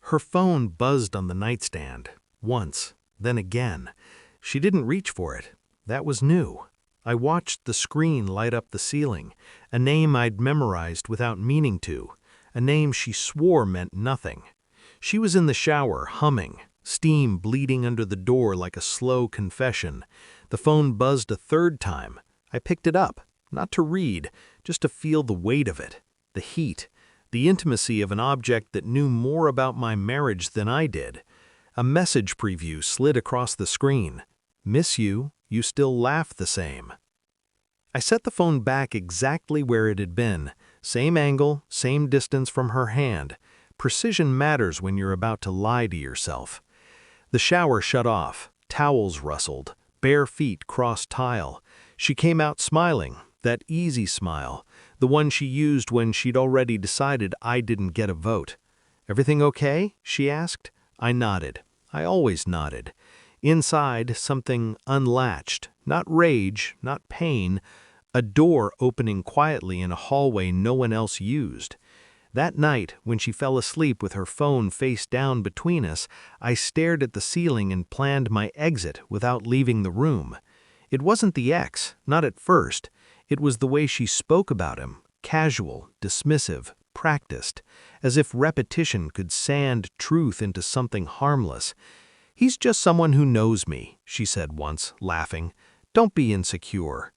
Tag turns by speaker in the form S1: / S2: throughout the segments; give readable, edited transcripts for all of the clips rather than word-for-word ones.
S1: Her phone buzzed on the nightstand, once, then again. She didn't reach for it. That was new. I watched the screen light up the ceiling, a name I'd memorized without meaning to, a name she swore meant nothing. She was in the shower, humming, steam bleeding under the door like a slow confession. The phone buzzed a third time. I picked it up, not to read, just to feel the weight of it, the heat, the intimacy of an object that knew more about my marriage than I did. A message preview slid across the screen. Miss you, you still laugh the same. I set the phone back exactly where it had been. Same angle, same distance from her hand. Precision matters when you're about to lie to yourself. The shower shut off. Towels rustled. Bare feet crossed tile. She came out smiling, that easy smile, the one she used when she'd already decided I didn't get a vote. "Everything okay?" she asked. I nodded. I always nodded. Inside, something unlatched, not rage, not pain, a door opening quietly in a hallway no one else used. That night, when she fell asleep with her phone face down between us, I stared at the ceiling and planned my exit without leaving the room. It wasn't the ex, not at first. It was the way she spoke about him, casual, dismissive, practiced, as if repetition could sand truth into something harmless. "He's just someone who knows me," she said once, laughing. "Don't be insecure."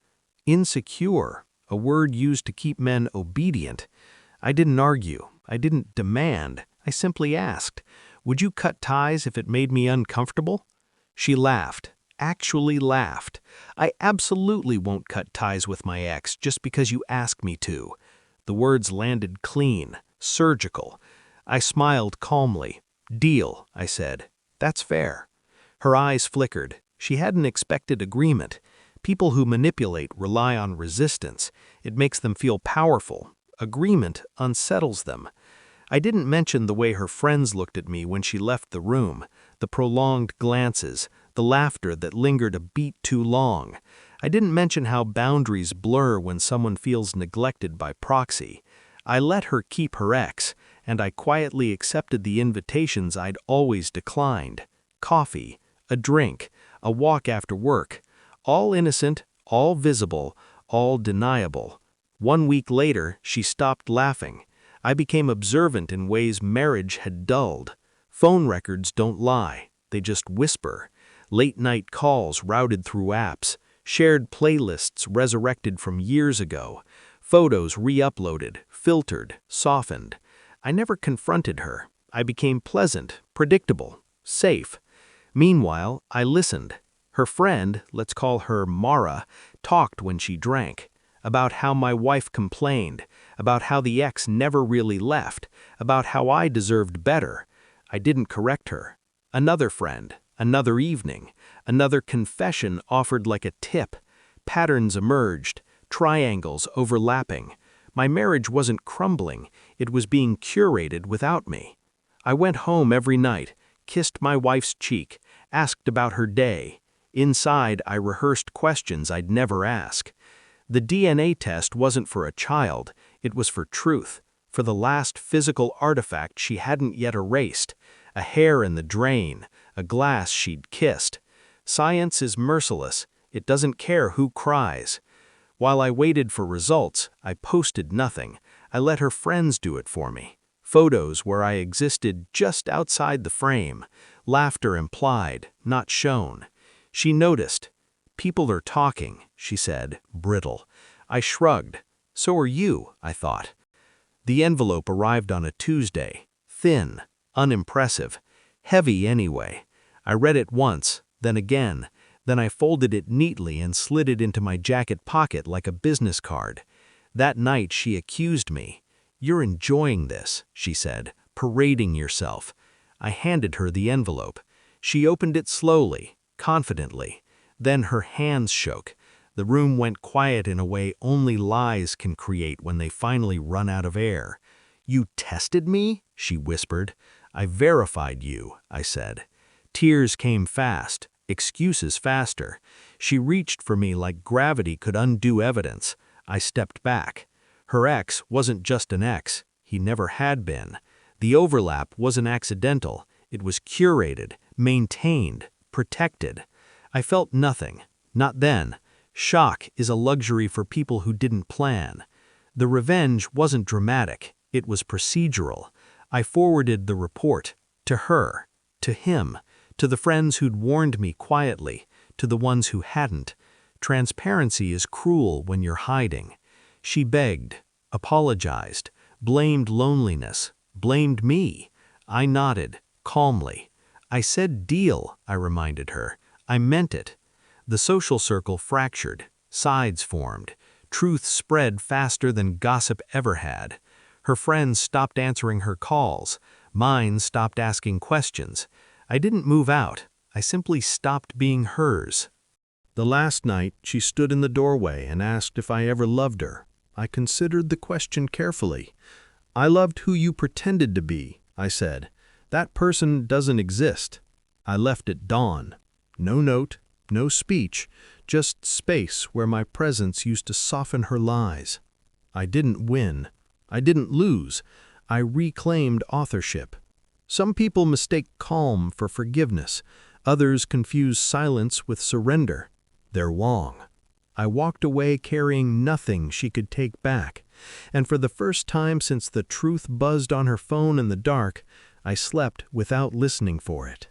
S1: Insecure, a word used to keep men obedient. I didn't argue. I didn't demand. I simply asked, "Would you cut ties if it made me uncomfortable?" She laughed, actually laughed. "I absolutely won't cut ties with my ex just because you ask me to." The words landed clean, surgical. I smiled calmly. "Deal," I said. "That's fair." Her eyes flickered. She hadn't expected agreement. People who manipulate rely on resistance. It makes them feel powerful. Agreement unsettles them. I didn't mention the way her friends looked at me when she left the room, the prolonged glances, the laughter that lingered a beat too long. I didn't mention how boundaries blur when someone feels neglected by proxy. I let her keep her ex, and I quietly accepted the invitations I'd always declined. Coffee, a drink, a walk after work. All innocent, all visible, all deniable. 1 week later, she stopped laughing. I became observant in ways marriage had dulled. Phone records don't lie, they just whisper. Late-night calls routed through apps, shared playlists resurrected from years ago, photos re-uploaded, filtered, softened. I never confronted her. I became pleasant, predictable, safe. Meanwhile, I listened. Her friend, let's call her Mara, talked when she drank, about how my wife complained, about how the ex never really left, about how I deserved better. I didn't correct her. Another friend, another evening, another confession offered like a tip. Patterns emerged, triangles overlapping. My marriage wasn't crumbling, it was being curated without me. I went home every night, kissed my wife's cheek, asked about her day. Inside, I rehearsed questions I'd never ask. The DNA test wasn't for a child, it was for truth, for the last physical artifact she hadn't yet erased, a hair in the drain, a glass she'd kissed. Science is merciless, it doesn't care who cries. While I waited for results, I posted nothing. I let her friends do it for me. Photos where I existed just outside the frame, laughter implied, not shown. She noticed. "People are talking," she said, brittle. I shrugged. "So are you," I thought. The envelope arrived on a Tuesday. Thin, unimpressive, heavy anyway. I read it once, then again. Then I folded it neatly and slid it into my jacket pocket like a business card. That night she accused me. "You're enjoying this," she said, "parading yourself." I handed her the envelope. She opened it slowly, confidently. Then her hands shook. The room went quiet in a way only lies can create when they finally run out of air. "You tested me?" she whispered. "I verified you," I said. Tears came fast, excuses faster. She reached for me like gravity could undo evidence. I stepped back. Her ex wasn't just an ex. He never had been. The overlap wasn't accidental, it was curated, maintained, protected. I felt nothing. Not then. Shock is a luxury for people who didn't plan. The revenge wasn't dramatic, it was procedural. I forwarded the report. To her. To him. To the friends who'd warned me quietly. To the ones who hadn't. Transparency is cruel when you're hiding. She begged, apologized, blamed loneliness, blamed me. I nodded, calmly. I said deal, I reminded her. I meant it. The social circle fractured, sides formed. Truth spread faster than gossip ever had. Her friends stopped answering her calls. Mine stopped asking questions. I didn't move out. I simply stopped being hers. The last night, she stood in the doorway and asked if I ever loved her. I considered the question carefully. I loved who you pretended to be, I said. That person doesn't exist. I left at dawn. No note, no speech, just space where my presence used to soften her lies. I didn't win. I didn't lose. I reclaimed authorship. Some people mistake calm for forgiveness. Others confuse silence with surrender. They're wrong. I walked away carrying nothing she could take back. And for the first time since the truth buzzed on her phone in the dark, I slept without listening for it.